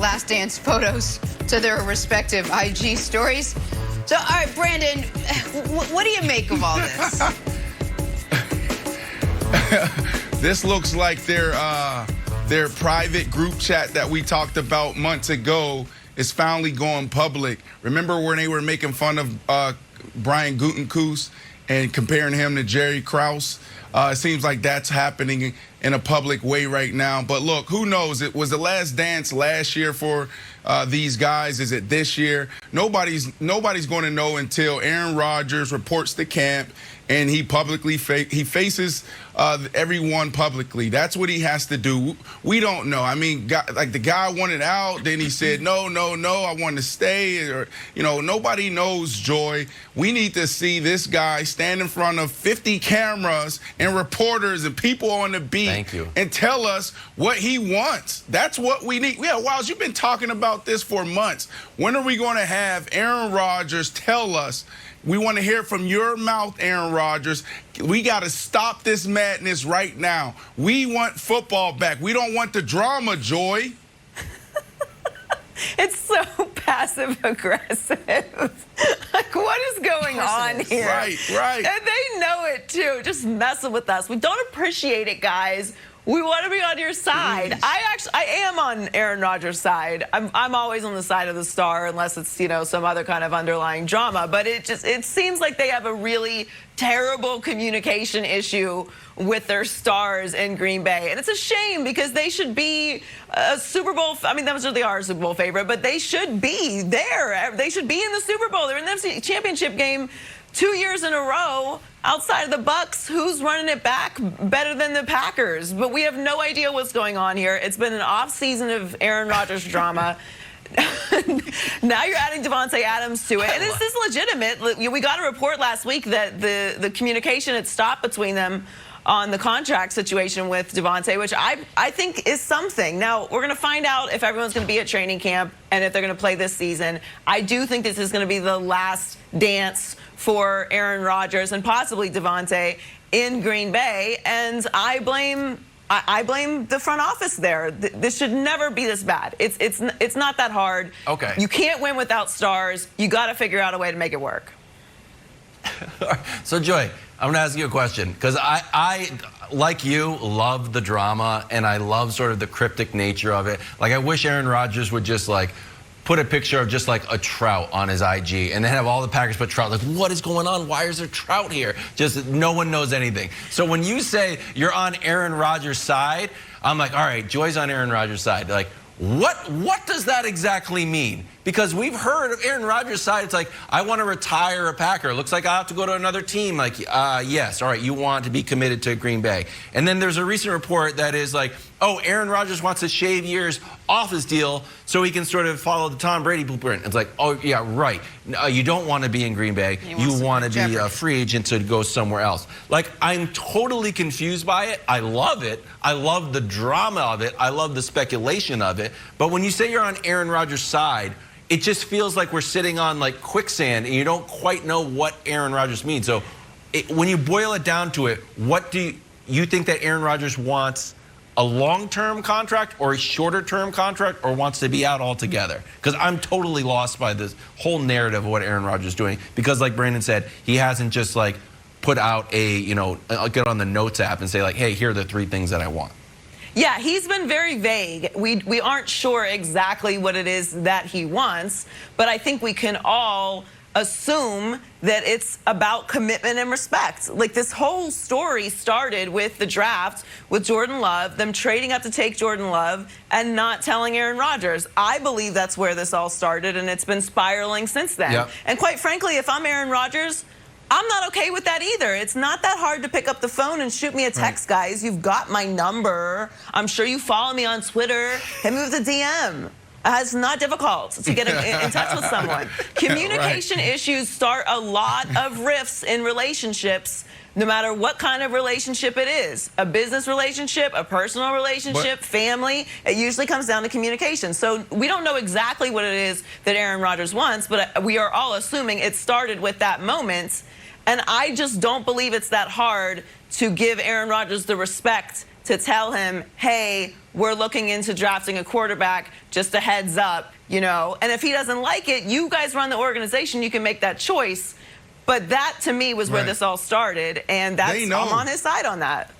Last Dance photos to their respective IG stories. So, all right, Brandon, what do you make of all this? This looks like their private group chat that we talked about months ago is finally going public. Remember when they were making fun of Brian Gutekunst and comparing him to Jerry Krause? It seems like that's happening in a public way right now. But look, who knows? It was the Last Dance last year for these guys. Is it this year? Nobody's going to know until Aaron Rodgers reports to camp and he publicly faces everyone publicly. That's what he has to do. We don't know. I mean, the guy wanted out, then he said, no, I want to stay. Or, nobody knows, Joy. We need to see this guy stand in front of 50 cameras and reporters and people on the beat and tell us what he wants. That's what we need. Yeah, Wiles, you've been talking about this for months. When are we going to have Aaron Rodgers tell us? We want to hear from your mouth, Aaron Rodgers. We got to stop this madness right now. We want football back. We don't want the drama, Joy. It's so passive-aggressive. Like, what is going on here? Right. And they know it, too. Just messing with us. We don't appreciate it, guys. We want to be on your side. I am on Aaron Rodgers' side. I'm always on the side of the star unless it's, some other kind of underlying drama. But it seems like they have a really terrible communication issue with their stars in Green Bay. And it's a shame because they should be a Super Bowl. I mean, they are a Super Bowl favorite, but they should be there. They should be in the Super Bowl. They're in the NFC Championship game 2 years in a row. Outside of the Bucks, who's running it back better than the Packers? But we have no idea what's going on here. It's been an off season of Aaron Rodgers drama. Now you're adding Davante Adams to it. And this is legitimate. We got a report last week that the communication had stopped between them on the contract situation with Davante, which I think is something. Now, we're going to find out if everyone's going to be at training camp and if they're going to play this season. I do think this is going to be the last dance for Aaron Rodgers and possibly Davante in Green Bay. And I blame the front office there. This should never be this bad. It's not that hard. Okay. You can't win without stars. You got to figure out a way to make it work. So, Joy, I'm going to ask you a question because I, like you, love the drama and I love sort of the cryptic nature of it. Like, I wish Aaron Rodgers would just, put a picture of just, a trout on his IG and then have all the Packers put trout. Like, what is going on? Why is there trout here? Just no one knows anything. So when you say you're on Aaron Rodgers' side, I'm like, all right, Joy's on Aaron Rodgers' side. Like, what does that exactly mean? Because we've heard of Aaron Rodgers' side, it's like, I want to retire a Packer. It looks like I have to go to another team. Like, yes, all right, you want to be committed to Green Bay. And then there's a recent report that is like, oh, Aaron Rodgers wants to shave years off his deal so he can sort of follow the Tom Brady blueprint. It's like, oh, yeah, right. No, you don't want to be in Green Bay. You want to be a free agent to go somewhere else. Like, I'm totally confused by it. I love it. I love the drama of it. I love the speculation of it. But when you say you're on Aaron Rodgers' side, it just feels like we're sitting on quicksand and you don't quite know what Aaron Rodgers means. So when you boil it down to it, what do you think that Aaron Rodgers wants? A long-term contract or a shorter-term contract, or wants to be out altogether? Because I'm totally lost by this whole narrative of what Aaron Rodgers is doing. Because like Brandon said, he hasn't just put out get on the notes app and say hey, here are the 3 things that I want. Yeah, he's been very vague. We aren't sure exactly what it is that he wants, but I think we can all assume that it's about commitment and respect. Like, this whole story started with the draft with Jordan Love, them trading up to take Jordan Love and not telling Aaron Rodgers. I believe that's where this all started, and it's been spiraling since then. Yep. And quite frankly, if I'm Aaron Rodgers, I'm not okay with that either. It's not that hard to pick up the phone and shoot me a text, guys. You've got my number. I'm sure you follow me on Twitter. Hit me with a DM. It's not difficult to get in touch with someone. Communication issues start a lot of rifts in relationships, no matter what kind of relationship it is. A business relationship, a personal relationship, family. It usually comes down to communication. So we don't know exactly what it is that Aaron Rodgers wants, but we are all assuming it started with that moment. And I just don't believe it's that hard to give Aaron Rodgers the respect to tell him, hey, we're looking into drafting a quarterback, just a heads up, you know. And if he doesn't like it, you guys run the organization, you can make that choice. But that, to me, was where this all started, and I'm on his side on that.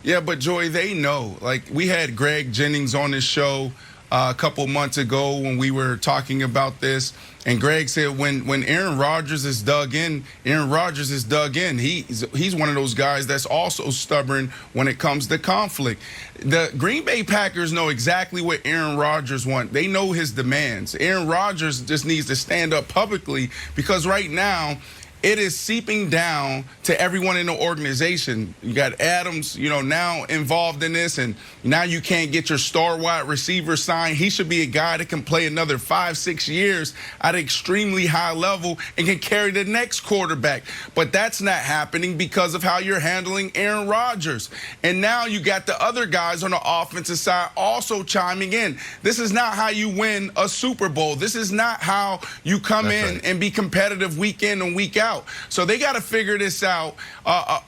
Yeah, but Joy, they know. Like, we had Greg Jennings on this show a couple months ago when we were talking about this, and Greg said when Aaron Rodgers is dug in, Aaron Rodgers is dug in. He's one of those guys that's also stubborn when it comes to conflict. The Green Bay Packers know exactly what Aaron Rodgers wants. They know his demands. Aaron Rodgers just needs to stand up publicly, because right now it is seeping down to everyone in the organization. You got Adams, you know, now involved in this, and now you can't get your star wide receiver signed. He should be a guy that can play another 5-6 years at an extremely high level and can carry the next quarterback. But that's not happening because of how you're handling Aaron Rodgers. And now you got the other guys on the offensive side also chiming in. This is not how you win a Super Bowl. This is not how you come in and be competitive week in and week out. So they got to figure this out,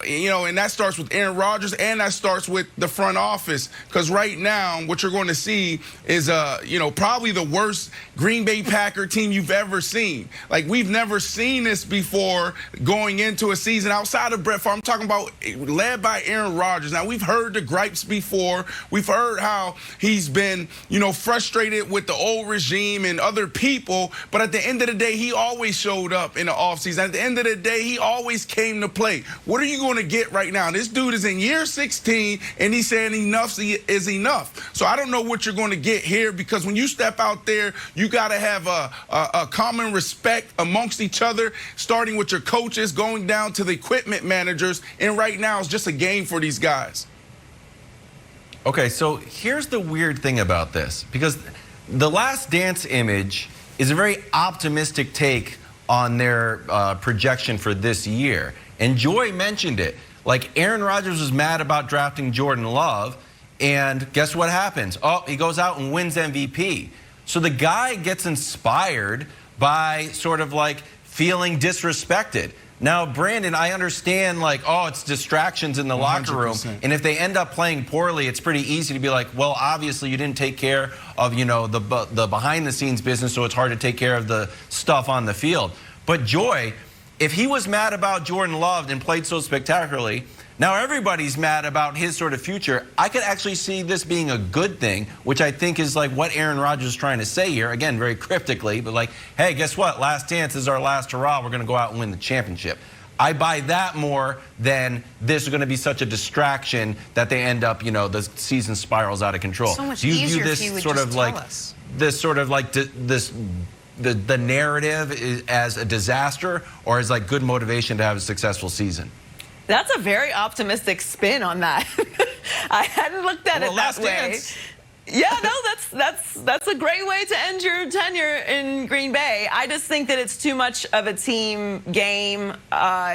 you know, and that starts with Aaron Rodgers, and that starts with the front office. Because right now, what you're going to see is, you know, probably the worst Green Bay Packer team you've ever seen. Like, we've never seen this before going into a season outside of Brett Favre. I'm talking about led by Aaron Rodgers. Now, we've heard the gripes before. We've heard how he's been, you know, frustrated with the old regime and other people. But at the end of the day, he always showed up in the offseason. At the end of the day, he always came to play. What are you going to get right now? This dude is in year 16, and he's saying enough is enough. So I don't know what you're going to get here, because when you step out there, you got to have a common respect amongst each other, starting with your coaches, going down to the equipment managers. And right now, it's just a game for these guys. Okay, so here's the weird thing about this, because the Last Dance image is a very optimistic take on their projection for this year. And Joy mentioned it. Like, Aaron Rodgers was mad about drafting Jordan Love, and guess what happens? Oh, he goes out and wins MVP. So the guy gets inspired by sort of like feeling disrespected. Now, Brandon, I understand, like, oh, it's distractions in the 100%. Locker room. And if they end up playing poorly, it's pretty easy to be like, well, obviously you didn't take care of, you know, the behind-the-scenes business, so it's hard to take care of the stuff on the field. But Joy, if he was mad about Jordan Love and played so spectacularly, now everybody's mad about his sort of future. I could actually see this being a good thing, which I think is like what Aaron Rodgers is trying to say here. Again, very cryptically, but like, hey, guess what? Last dance is our last hurrah. We're going to go out and win the championship. I buy that more than this is going to be such a distraction that they end up, you know, the season spirals out of control. So much Do you easier view this if you would sort just of tell like us. this sort of like the narrative is as a disaster, or as like good motivation to have a successful season? That's a very optimistic spin on that. I hadn't looked at it that way. Yeah, no, that's a great way to end your tenure in Green Bay. I just think that it's too much of a team game.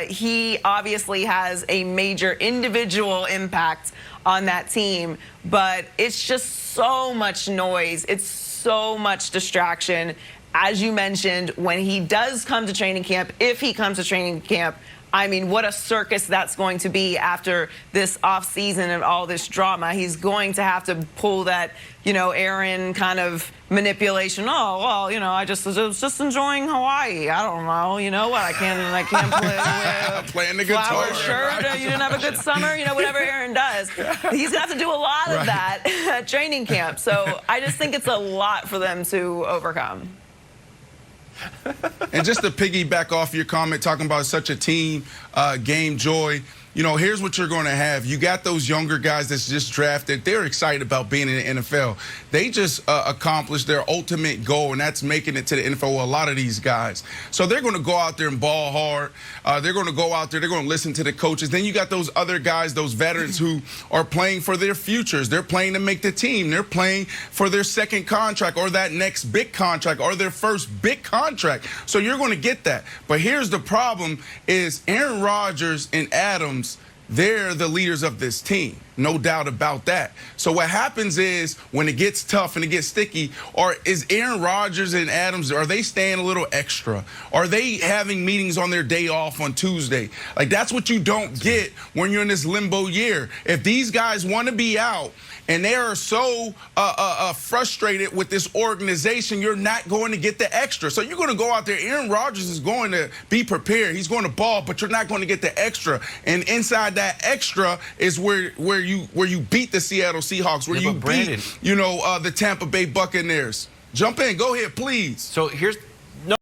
He obviously has a major individual impact on that team, but it's just so much noise. It's so much distraction. As you mentioned, when he does come to training camp, if he comes to training camp, I mean, what a circus that's going to be after this offseason and all this drama. He's going to have to pull that, you know, Aaron kind of manipulation. Oh, well, you know, I was just enjoying Hawaii. I don't know. You know what? I can't play playing the guitar. Flower shirt. Right. You didn't have a good summer. You know, whatever Aaron does. He's going to have to do a lot of that at training camp. So I just think it's a lot for them to overcome. And just to piggyback off your comment, talking about such a team game, Joy, you know, here's what you're going to have. You got those younger guys that's just drafted. They're excited about being in the NFL. They just accomplished their ultimate goal, and that's making it to the NFL with a lot of these guys. So they're going to go out there and ball hard. They're going to go out there. They're going to listen to the coaches. Then you got those other guys, those veterans who are playing for their futures. They're playing to make the team. They're playing for their second contract or that next big contract or their first big contract. So you're going to get that. But here's the problem is Aaron Rodgers and Adams, they're the leaders of this team. No doubt about that. So what happens is when it gets tough and it gets sticky, or is Aaron Rodgers and Adams, are they staying a little extra? Are they having meetings on their day off on Tuesday? Like, that's what you don't get when you're in this limbo year. If these guys want to be out and they are so frustrated with this organization, you're not going to get the extra. So you're going to go out there. Aaron Rodgers is going to be prepared. He's going to ball, but you're not going to get the extra. And inside that extra is where you beat the Seattle Seahawks, where you beat, the Tampa Bay Buccaneers. Jump in. Go ahead, please. So here's